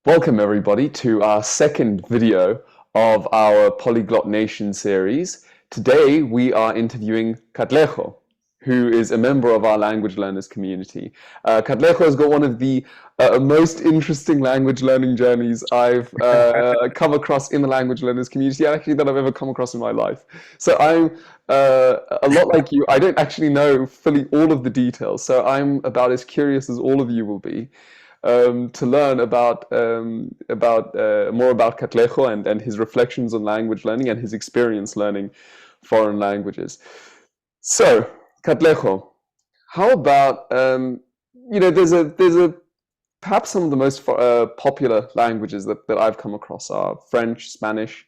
Welcome everybody to our second video of our Polyglot Nation series. Today we are interviewing Katleho, who is a member of our language learners community. Katleho has got one of the most interesting language learning journeys I've come across in the language learners community, actually that I've ever come across in my life. So I'm a lot like you. I don't actually know fully all of the details, so I'm about as curious as all of you will be to learn about more about Katleho and his reflections on language learning and his experience learning foreign languages. So, Katleho, how about there's a perhaps some of the most popular languages that I've come across are French, Spanish,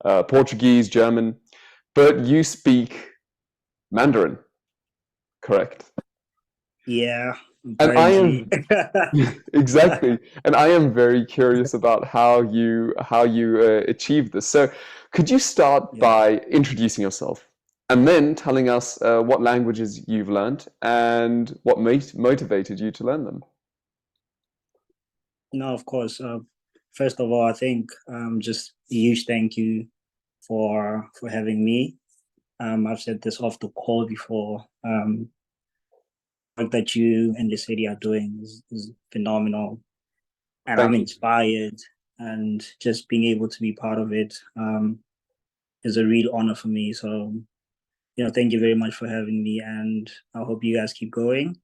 Portuguese, German, but you speak Mandarin, correct? Yeah, And I apparently. am exactly, and I am very curious about how you achieved this. So, could you start Yeah. by introducing yourself, and then telling us what languages you've learned and what motivated you to learn them? No, of course. First of all, I think just a huge thank you for having me. I've said this off the call before. Work that you and the city are doing is phenomenal, and I'm Thank you. inspired. And just being able to be part of it is a real honor for me. So, thank you very much for having me, and I hope you guys keep going.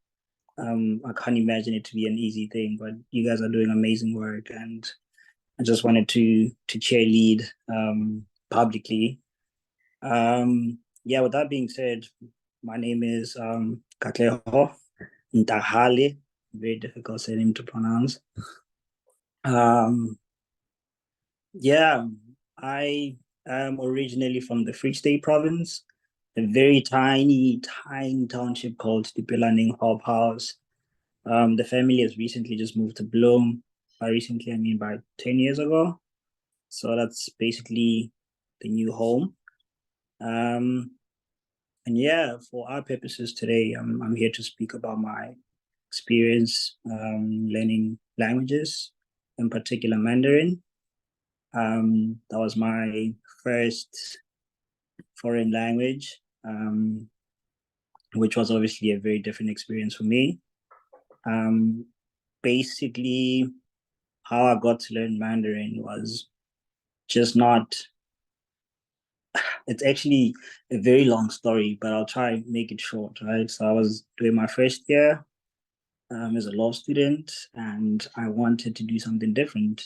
I can't imagine it to be an easy thing, but you guys are doing amazing work, and I just wanted to cheerlead publicly. Yeah, with that being said, my name is Katleho Ntahale, very difficult name to pronounce. Um, yeah, I am originally from the Free State province, a very tiny township called Dipelaneng Hop House. The family has recently just moved to Bloom. By recently, I mean by 10 years ago. So that's basically the new home. Um, and yeah, for our purposes today, I'm here to speak about my experience learning languages, in particular Mandarin. That was my first foreign language, which was obviously a very different experience for me. Um, Basically, how I got to learn Mandarin was just not. It's actually a very long story, but I'll try and make it short, right? So I was doing my first year as a law student, and I wanted to do something different.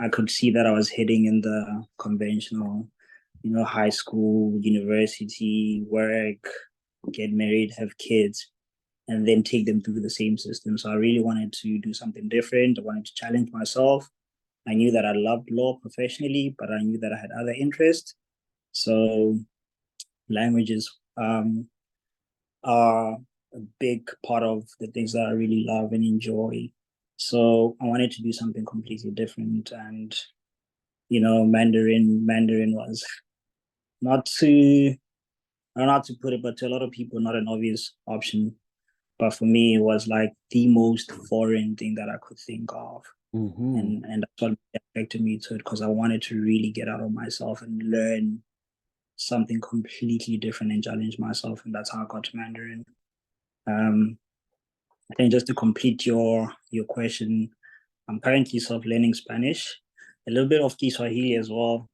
I could see that I was heading in the conventional, high school, university, work, get married, have kids, and then take them through the same system. So I really wanted to do something different. I wanted to challenge myself. I knew that I loved law professionally, but I knew that I had other interests. So languages are a big part of the things that I really love and enjoy. So I wanted to do something completely different, and Mandarin was not to I don't know how to put it, but to a lot of people, not an obvious option. But for me, it was like the most foreign thing that I could think of, Hmm. and that's what attracted me to it because I wanted to really get out of myself and learn something completely different and challenge myself, and that's how I got to Mandarin. Um, I think just to complete your question, I'm currently sort of learning Spanish, a little bit of Kiswahili as well,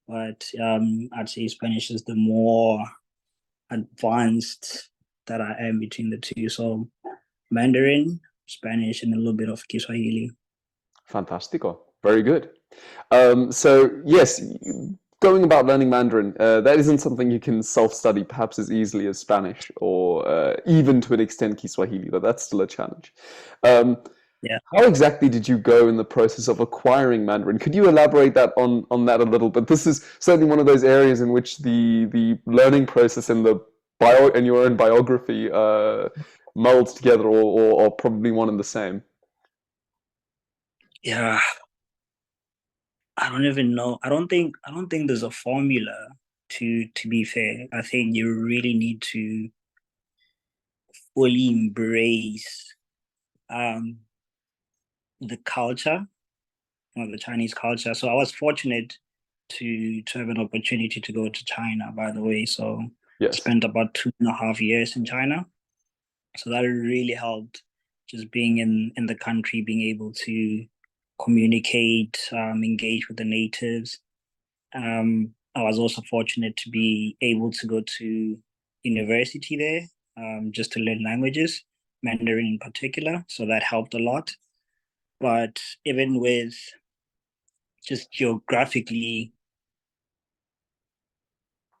but I'd say Spanish is the more advanced that I am between the two. So Mandarin, Spanish, and a little bit of Kiswahili. Fantastico. Very good. So yes, going about learning Mandarin, that isn't something you can self-study perhaps as easily as Spanish or even to an extent Kiswahili, but that's still a challenge. Um, Yeah. how exactly did you go in the process of acquiring Mandarin? Could you elaborate that on that a little bit? This is certainly one of those areas in which the learning process and the bio and your own biography molds together, or probably one and the same. Yeah. I don't even know. I don't think there's a formula to be fair. I think you really need to fully embrace um the culture, the Chinese culture. So I was fortunate to have an opportunity to go to China, by the way. So Yes. spent about 2.5 years in China. So that really helped, just being in the country, being able to communicate, engage with the natives. I was also fortunate to be able to go to university there, just to learn languages, Mandarin in particular. So that helped a lot. But even with just geographically,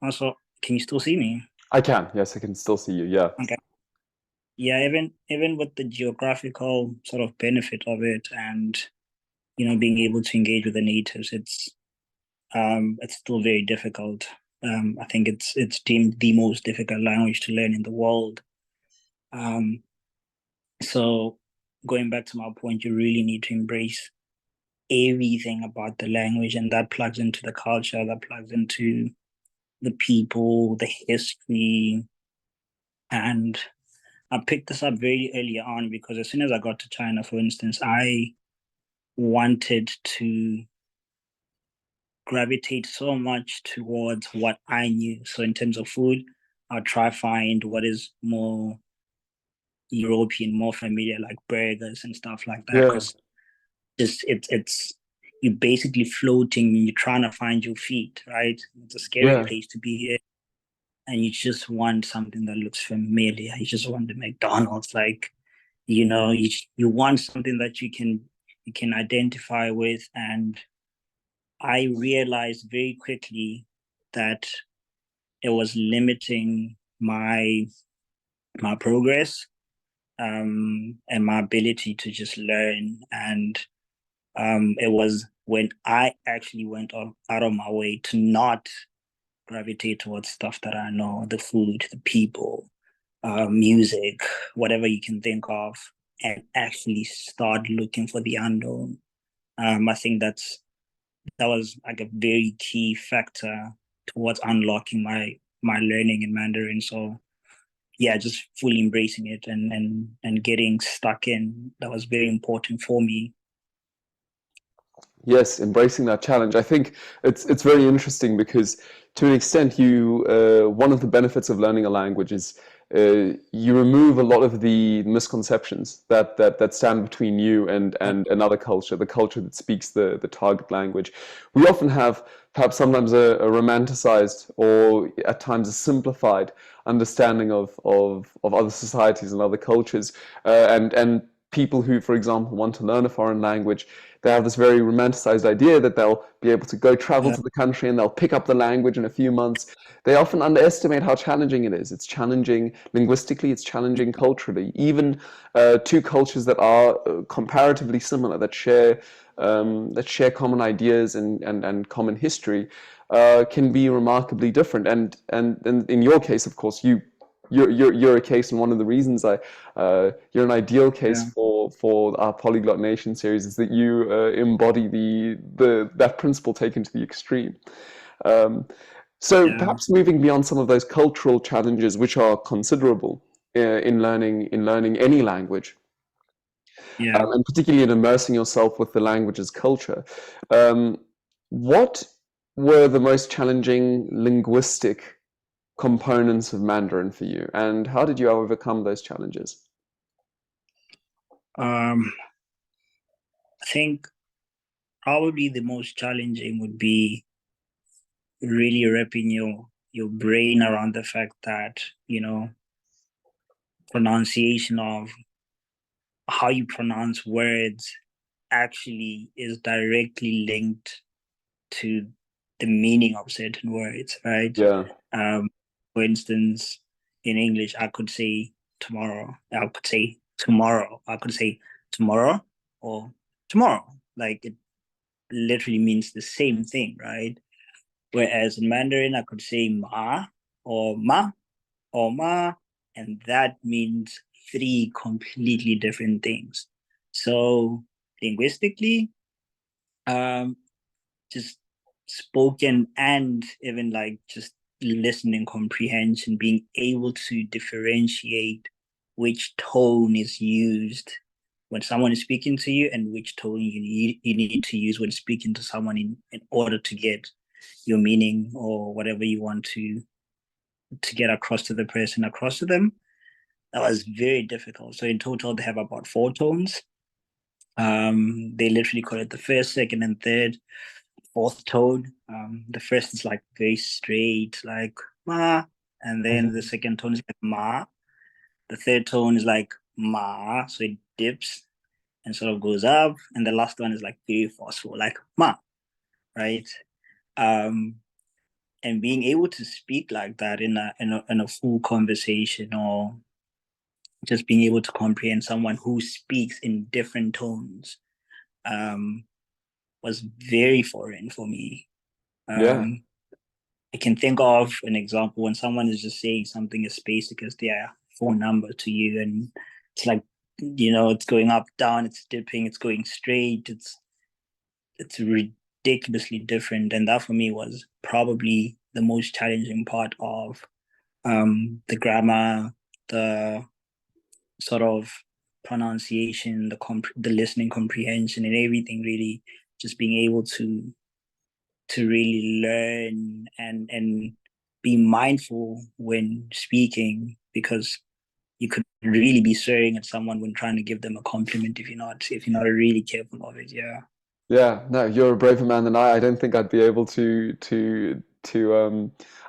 also, can you still see me? I can. Yes, I can still see you. Yeah. Okay. Yeah, even with the geographical sort of benefit of it, and being able to engage with the natives, it's still very difficult. I think it's deemed the most difficult language to learn in the world. Um, so going back to my point, you really need to embrace everything about the language, and that plugs into the culture, that plugs into the people, the history. And I picked this up very early on because as soon as I got to China, for instance, I wanted to gravitate so much towards what I knew. So in terms of food, I'll try find what is more European, more familiar, like burgers and stuff like that. Yeah. Because it's you're basically floating and you're trying to find your feet, right? It's a scary Yeah. place to be here. And you just want something that looks familiar. You just want the McDonald's, like, you want something that you can identify with. And I realized very quickly that it was limiting my progress, and my ability to just learn. And it was when I actually went out of my way to not gravitate towards stuff that I know, the food, the people, music, whatever you can think of, and actually start looking for the unknown. I think that was like a very key factor towards unlocking my learning in Mandarin. So yeah, just fully embracing it and getting stuck in. That was very important for me. Yes, embracing that challenge. I think it's very interesting because to an extent, you one of the benefits of learning a language is you remove a lot of the misconceptions that stand between you and another culture, the culture that speaks the target language. We often have perhaps sometimes a romanticized or at times a simplified understanding of other societies and other cultures, and people who, for example, want to learn a foreign language, they have this very romanticized idea that they'll be able to go travel Yeah, to the country and they'll pick up the language in a few months. They often underestimate how challenging it is. It's challenging linguistically, it's challenging culturally. Even two cultures that are comparatively similar, that share common ideas and common history, can be remarkably different. And in your case, of course, you're a case, and one of the reasons you're an ideal case yeah, for our Polyglot Nation series is that you embody that principle taken to the extreme. Um, so yeah, perhaps moving beyond some of those cultural challenges, which are considerable in learning any language, yeah. and particularly in immersing yourself with the language's culture. Um, what were the most challenging linguistic components of Mandarin for you, and how did you overcome those challenges? Um, I think probably the most challenging would be really wrapping your brain around the fact that pronunciation of how you pronounce words actually is directly linked to the meaning of certain words, right? Yeah, Um, for instance, in English, I could say tomorrow. I could say tomorrow. I could say tomorrow or tomorrow. Like it literally means the same thing, right? Whereas in Mandarin, I could say ma or ma or ma, and that means three completely different things. So linguistically, um, just spoken and even like just listening comprehension, being able to differentiate which tone is used when someone is speaking to you and which tone you need to use when speaking to someone in order to get your meaning or whatever you want to get across to the person, across to them. That was very difficult. So in total, they have about 4 tones. They literally call it the first, second, and third, fourth tone. The first is like very straight, like ma, and then the Mhm. second tone is like ma. The third tone is like ma, so it dips and sort of goes up, and the last one is like very forceful, like ma, right? Um, and being able to speak like that in a full conversation, or just being able to comprehend someone who speaks in different tones, um, was very foreign for me. Yeah, Um, I can think of an example when someone is just saying something as basic as their phone number to you, and it's like, it's going up, down, it's dipping, it's going straight, it's ridiculously different, and that for me was probably the most challenging part of the grammar, the sort of pronunciation, the listening comprehension, and everything. Really, just being able to really learn and be mindful when speaking, because you could really be swearing at someone when trying to give them a compliment if you're not really careful of it. Yeah. yeah. No, you're a braver man than I. I don't think I'd be able to.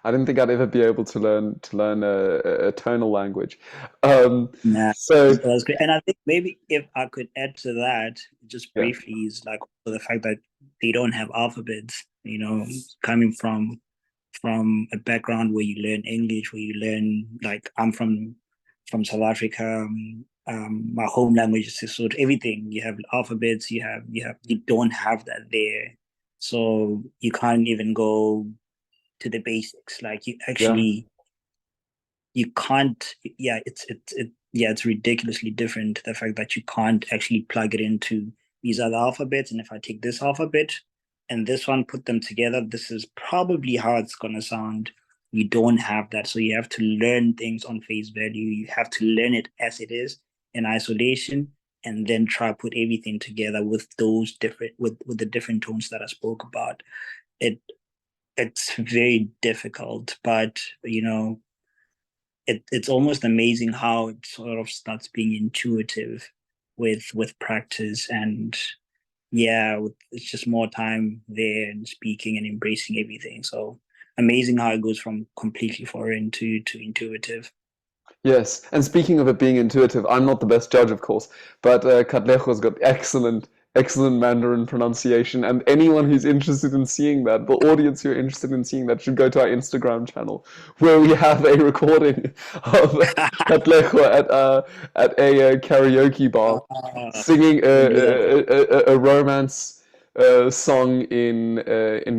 I don't think I'd ever be able to learn a tonal language. Um, Nah, so it was great. And I think maybe if I could add to that just yeah, briefly is like the fact that they don't have alphabets, coming from a background where you learn English, where you learn, like, I'm from South Africa. My home language is Sesotho. Everything, you have alphabets, you don't have that there, so you can't even go to the basics. Like, yeah. you can't. Yeah, it's ridiculously different, the fact that you can't actually plug it into these other alphabets, and if I take this alphabet and this one, put them together, this is probably how it's going to sound. You don't have that, so you have to learn things on face value. You have to learn it as it is, in isolation, and then try put everything together with those different with the different tones that I spoke about. It it's very difficult, but it's almost amazing how it sort of starts being intuitive with practice. And yeah, it's just more time there and speaking and embracing everything. So amazing how it goes from completely foreign to intuitive. Yes, and speaking of it being intuitive, I'm not the best judge, of course, but Katleho's got excellent Mandarin pronunciation, and anyone who's interested in seeing that, the audience who are interested in seeing that, should go to our Instagram channel, where we have a recording of Katleho at a karaoke bar singing We'll do a romance song in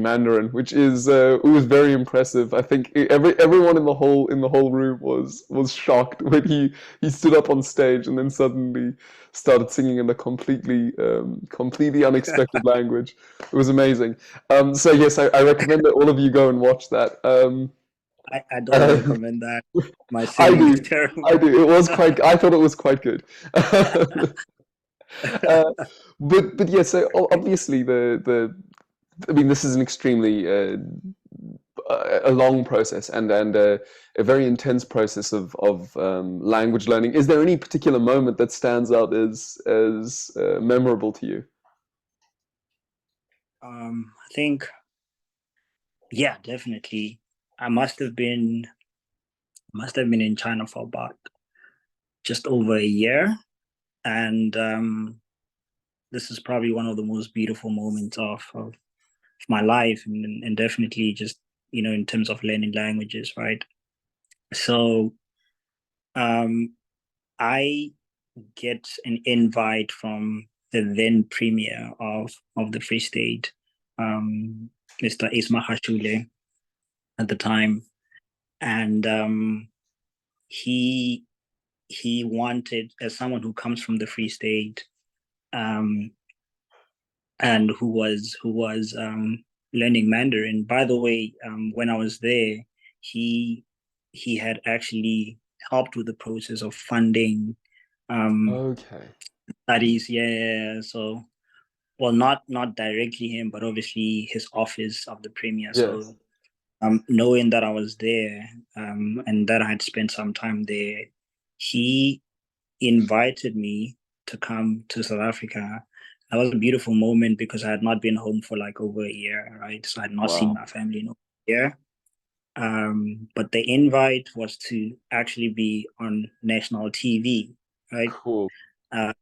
Mandarin, which is it was very impressive. I think everyone in the whole room was shocked when he stood up on stage and then suddenly started singing in a completely unexpected language. It was amazing. So yes, I recommend that all of you go and watch that. I don't Uh, recommend that. My I singing is do. I terrible. do. It was quite. I thought it was quite good. Uh, but yeah, so obviously the I mean this is an extremely a long process and a very intense process of language learning. Is there any particular moment that stands out as memorable to you? I think, yeah, definitely. I must have been in China for about just over a year, and this is probably one of the most beautiful moments of my life, and definitely just in terms of learning languages, right? So um, I get an invite from the then premier of the Free State, Mr. Isma Hashule at the time, and he he wanted, as someone who comes from the Free State, um, and who was learning Mandarin. By the way, when I was there, he he had actually helped with the process of funding um, Okay. studies. Yeah, yeah, yeah. So, well, not directly him, but obviously his office of the premier. Yes. So, knowing that I was there, and that I had spent some time there, he invited me to come to South Africa. That was a beautiful moment because I had not been home for like over a year, right? So I had not seen Wow. my family in over a year. But the invite was to actually be on national TV, right? Cool. It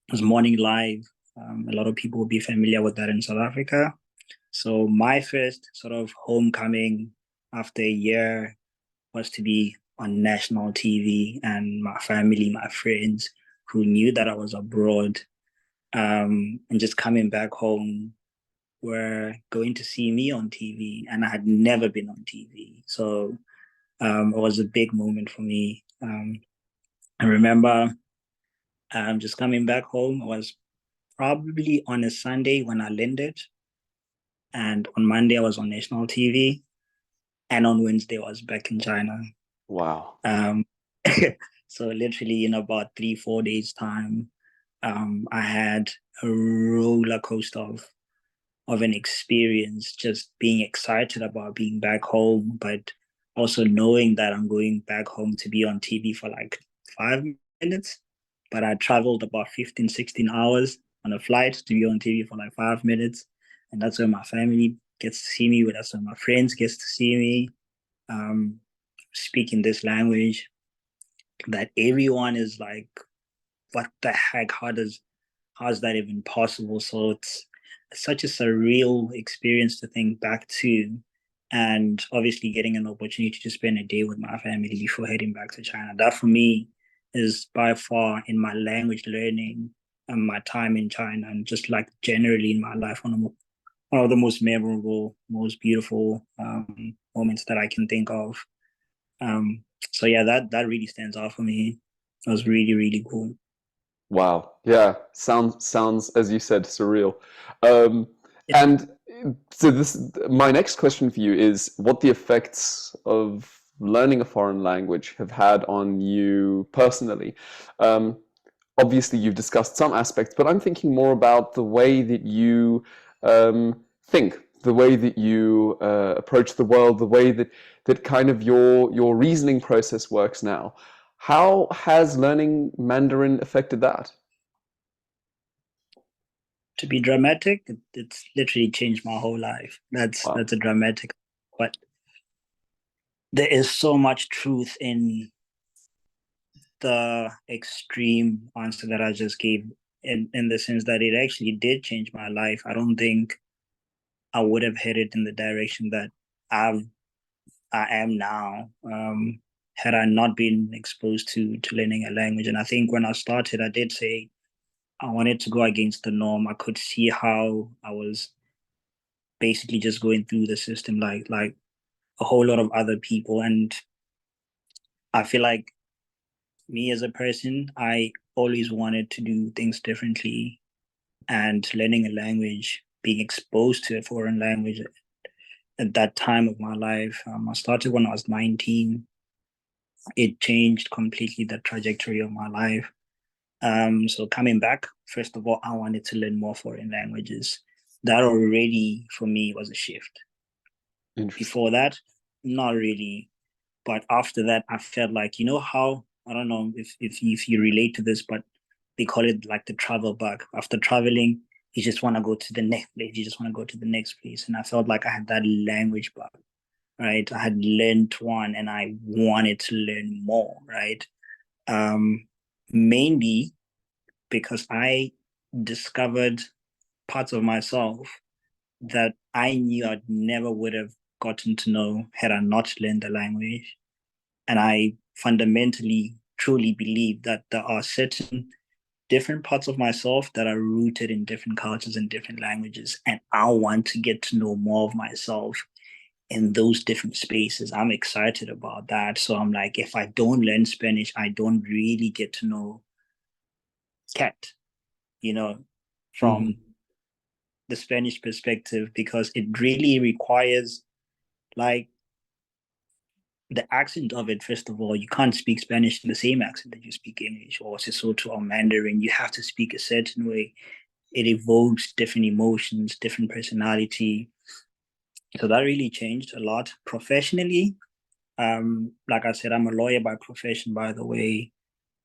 was morning live. A lot of people will be familiar with that in South Africa. So my first sort of homecoming after a year was to be on national TV, and my family, my friends who knew that I was abroad, and just coming back home were going to see me on TV, and I had never been on TV. So it was a big moment for me. I remember just coming back home. It was probably on a Sunday when I landed, and on Monday I was on national TV, and on Wednesday I was back in China. Wow. Um, so literally in about 3 4 days time, I had a roller coaster of an experience, just being excited about being back home, but also knowing that I'm going back home to be on TV for like 5 minutes. But I traveled about 15, 16 hours on a flight to be on TV for like 5 minutes. And that's where my family gets to see me, that's where my friends gets to see me, um, speaking this language that everyone is like, what the heck? How's that even possible? So it's such a surreal experience to think back to. And obviously getting an opportunity to spend a day with my family before heading back to China. That for me is by far in my language learning and my time in China and just like generally in my life one of the most memorable, most beautiful moments that I can think of. Um, so yeah, that really stands out for me. It was really, really cool. Wow. Yeah. Sounds as you said, surreal. Um, Yeah. and so this my next question for you is what the effects of learning a foreign language have had on you personally. Um, Obviously you've discussed some aspects, but I'm thinking more about the way that you think, the way that you approach the world, the way that kind of your reasoning process works now. How has learning Mandarin affected that? To be dramatic, it's literally changed my whole life. Wow. That's a dramatic, but there is so much truth in the extreme answer that I just gave, in the sense that it actually did change my life. I don't think I would have headed in the direction that I've I am now, had I not been exposed to learning a language. And I think when I started, I did say I wanted to go against the norm. I could see how I was basically just going through the system like a whole lot of other people. And I feel like me as a person, I always wanted to do things differently. And learning a language, being exposed to a foreign language at that time of my life, I started when I was 19. It changed completely the trajectory of my life. So coming back, first of all, I wanted to learn more foreign languages. That already for me was a shift. Interesting. Before that, not really. But after that, I felt like, you know how, I don't know if you relate to this, but they call it like the travel bug. After traveling, you just want to go to the next place. You just want to go to the next place. And I felt like I had that language bug, right? I had learned one and I wanted to learn more, right? Um, Mainly because I discovered parts of myself that I knew I'd never would have gotten to know had I not learned the language. And I fundamentally truly believe that there are certain different parts of myself that are rooted in different cultures and different languages. And I want to get to know more of myself in those different spaces. I'm excited about that. So I'm like, if I don't learn Spanish, I don't really get to know cat, you know, Mhm. from the Spanish perspective, because it really requires like the accent of it, first of all, you can't speak Spanish in the same accent that you speak English or Sesotho or Mandarin. You have to speak a certain way. It evokes different emotions, different personality. So that really changed a lot professionally. Like I said, I'm a lawyer by profession, by the way,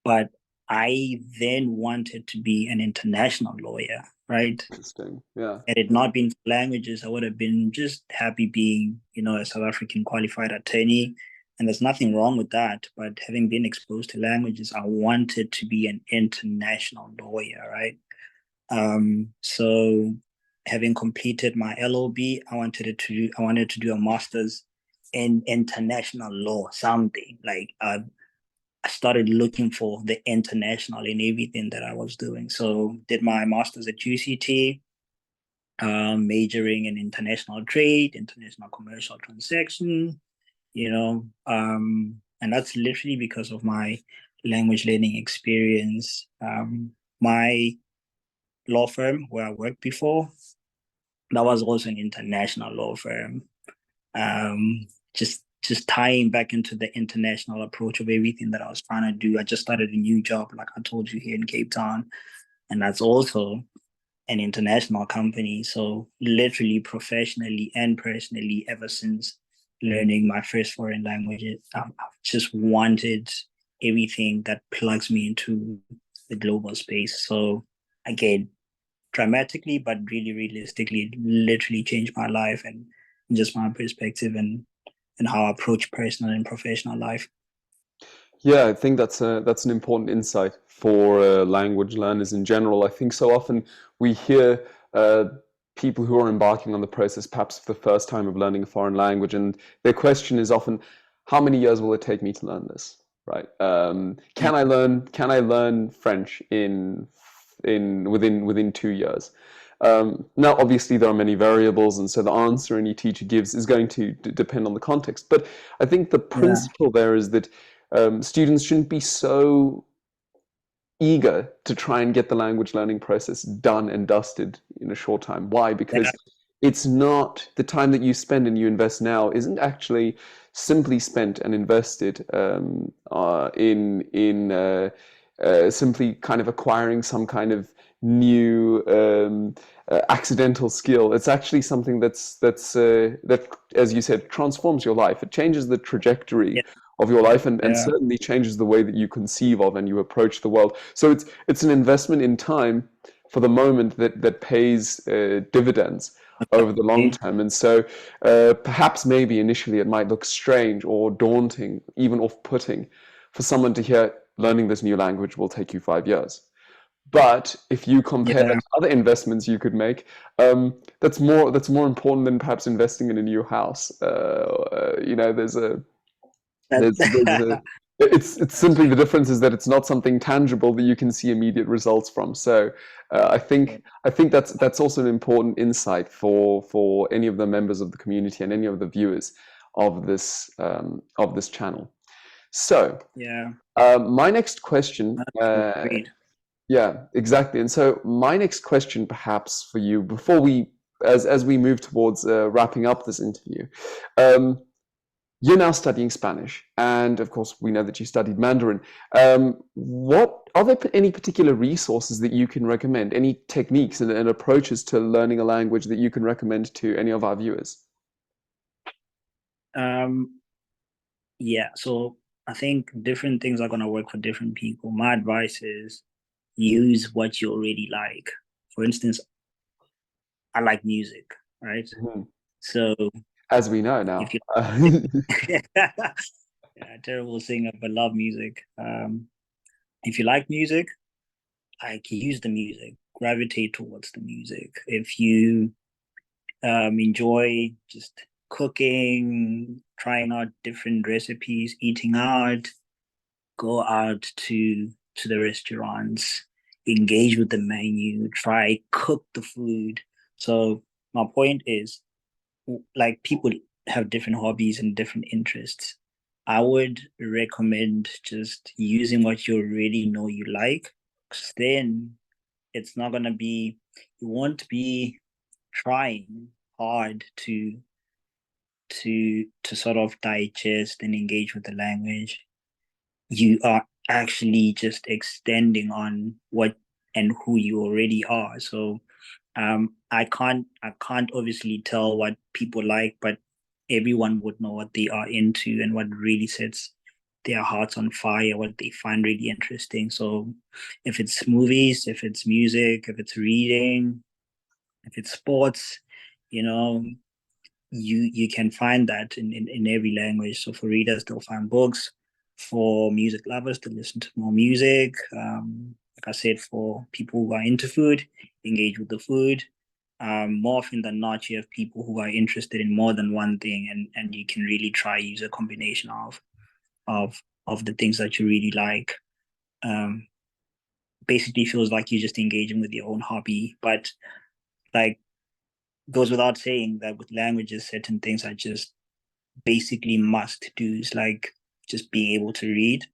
but I then wanted to be an international lawyer, right? Interesting. Yeah. Had it not been for languages, I would have been just happy being, a South African qualified attorney. And there's nothing wrong with that. But having been exposed to languages, I wanted to be an international lawyer, right? So having completed my LLB, I wanted to do a master's in international law, something like I started looking for the international in everything that I was doing. So did my master's at UCT, majoring in international trade, international commercial transaction, and that's literally because of my language learning experience. My law firm where I worked before, that was also an international law firm. Um, just tying back into the international approach of everything that I was trying to do. I just started a new job, like I told you, here in Cape Town, and that's also an international company. So literally, professionally and personally, ever since learning my first foreign language, I've just wanted everything that plugs me into the global space. So again, dramatically, but really realistically, it literally changed my life and just my perspective and how I approach personal and professional life. Yeah, I think that's an important insight for language learners in general. I think so often we hear people who are embarking on the process, perhaps for the first time of learning a foreign language, and their question is often, "How many years will it take me to learn this?" Right? Yeah, Can I learn French within 2 years? Now, obviously, there are many variables, and so the answer any teacher gives is going to depend on the context. But I think the yeah, principle there is that students shouldn't be so eager to try and get the language learning process done and dusted in a short time. Why? yeah, Because it's not the time that you spend and you invest now isn't actually simply spent and invested in simply kind of acquiring some kind of new accidental skill. It's actually something that, as you said, transforms your life. It changes the trajectory yeah, of your life and yeah, certainly changes the way that you conceive of and you approach the world. So it's an investment in time for the moment that pays dividends over the long okay. term. And so perhaps maybe initially it might look strange or daunting, even off-putting for someone to hear learning this new language will take you 5 years. But if you compare that Yeah, to other investments you could make, that's more important than perhaps investing in a new house. There's a that, there's a it's that's simply true. the difference is that it's not something tangible that you can see immediate results from. So I think that's also an important insight for any of the members of the community and any of the viewers of this channel. So Yeah, my next question, agreed. yeah, exactly. And so my next question, perhaps for you, before as we move towards wrapping up this interview, um, you're now studying Spanish, and of course, we know that you studied Mandarin. What are there any particular resources that you can recommend? Any techniques and approaches to learning a language that you can recommend to any of our viewers? Um, yeah, so I think different things are gonna work for different people. My advice is use what you already like. For instance, I like music, right? Mhm. So As we know if now. you yeah, terrible singer, but love music. If you like music, like use the music, gravitate towards the music. If you enjoy just cooking, trying out different recipes, eating out, go out to the restaurants, engage with the menu, try cook the food. So my point is, like, people have different hobbies and different interests. I would recommend just using what you already know you like, because then it's not gonna be, you won't be trying hard to sort of digest and engage with the language, you are actually just extending on what and who you already are. So I can't obviously tell what people like, but everyone would know what they are into and what really sets their hearts on fire, what they find really interesting. So if it's movies, if it's music, if it's reading, if it's sports, you know, you can find that in every language. So for readers, they'll find books. For music lovers, to listen to more music. Like I said, for people who are into food, engage with the food. More often than not, you have people who are interested in more than one thing, and you can really try use a combination of of the things that you really like. Um, Basically, feels like you're just engaging with your own hobby, but like goes without saying that with languages, certain things are just basically must do's, like just being able to read,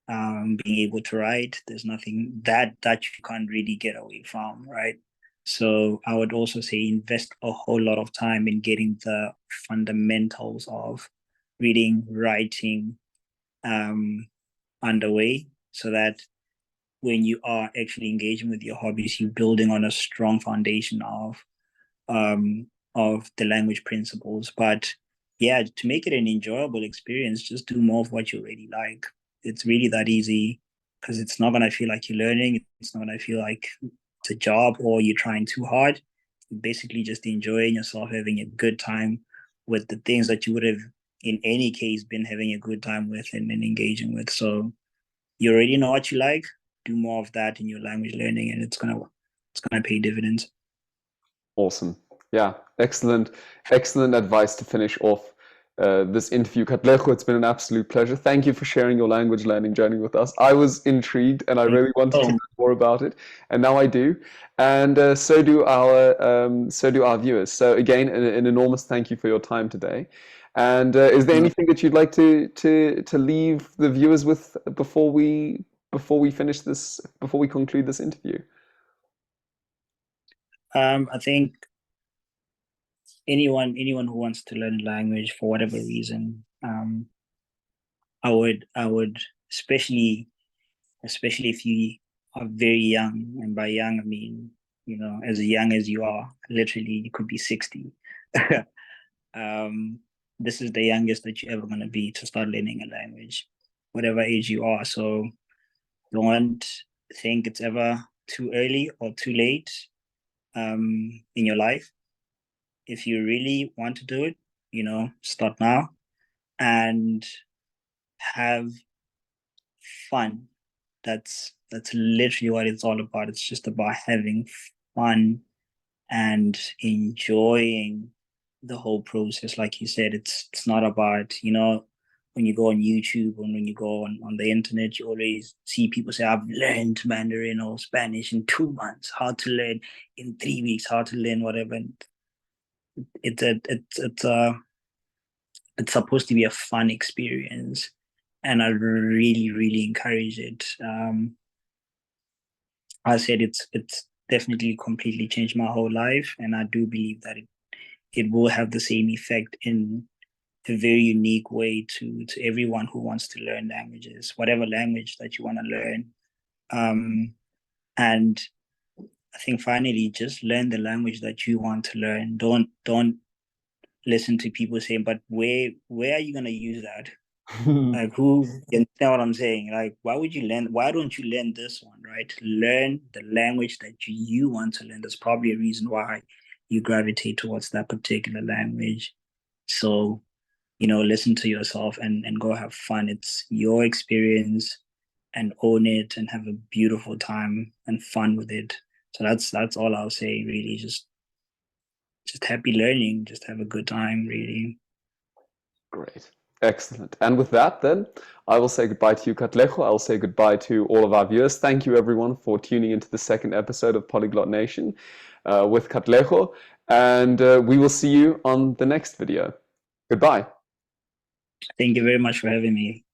being able to write. There's nothing that you can't really get away from, right? So I would also say invest a whole lot of time in getting the fundamentals of reading, writing, um, underway, so that when you are actually engaging with your hobbies, you're building on a strong foundation um, of the language principles. But yeah, to make it an enjoyable experience, just do more of what you really like. It's really that easy, because it's not gonna feel like you're learning. It's not gonna feel like it's a job or you're trying too hard. You're basically just enjoying yourself, having a good time with the things that you would have in any case been having a good time with and engaging with. So you already know what you like. Do more of that in your language learning, and it's gonna pay dividends. Awesome. Yeah, excellent, excellent advice to finish off this interview. Katleho, it's been an absolute pleasure. Thank you for sharing your language learning journey with us. I was intrigued and I really wanted to Oh, know more about it, and now I do. And so do our viewers. So again, an enormous thank you for your time today. And is there no. anything that you'd like to leave the viewers with before we finish this, before we conclude this interview? I think anyone who wants to learn language for whatever reason, I would especially if you are very young, and by young I mean, as young as you are, literally you could be 60. um, this is the youngest that you're ever gonna be to start learning a language, whatever age you are. So don't think it's ever too early or too late in your life. If you really want to do it, start now and have fun. That's literally what it's all about. It's just about having fun and enjoying the whole process. Like you said, it's not about, when you go on YouTube and when you go on the internet, you always see people say, I've learned Mandarin or Spanish in 2 months, how to learn in 3 weeks, how to learn whatever. And it's a it's supposed to be a fun experience, and I really really encourage it. I said it's definitely completely changed my whole life, and I do believe that it will have the same effect in a very unique way to everyone who wants to learn languages, whatever language that you want to learn. And I think finally, just learn the language that you want to learn. Don't listen to people saying, but where are you gonna use that? Like, who, you understand what I'm saying? Like, why don't you learn this one, right? Learn the language that you want to learn. There's probably a reason why you gravitate towards that particular language. So, listen to yourself and go have fun. It's your experience, and own it and have a beautiful time and fun with it. So that's all I'll say, really. Just happy learning, just have a good time, really. Great. Excellent. And with that, then, I will say goodbye to you, Katleho. I will say goodbye to all of our viewers. Thank you, everyone, for tuning into the second episode of Polyglot Nation with Katleho. And we will see you on the next video. Goodbye. Thank you very much for having me.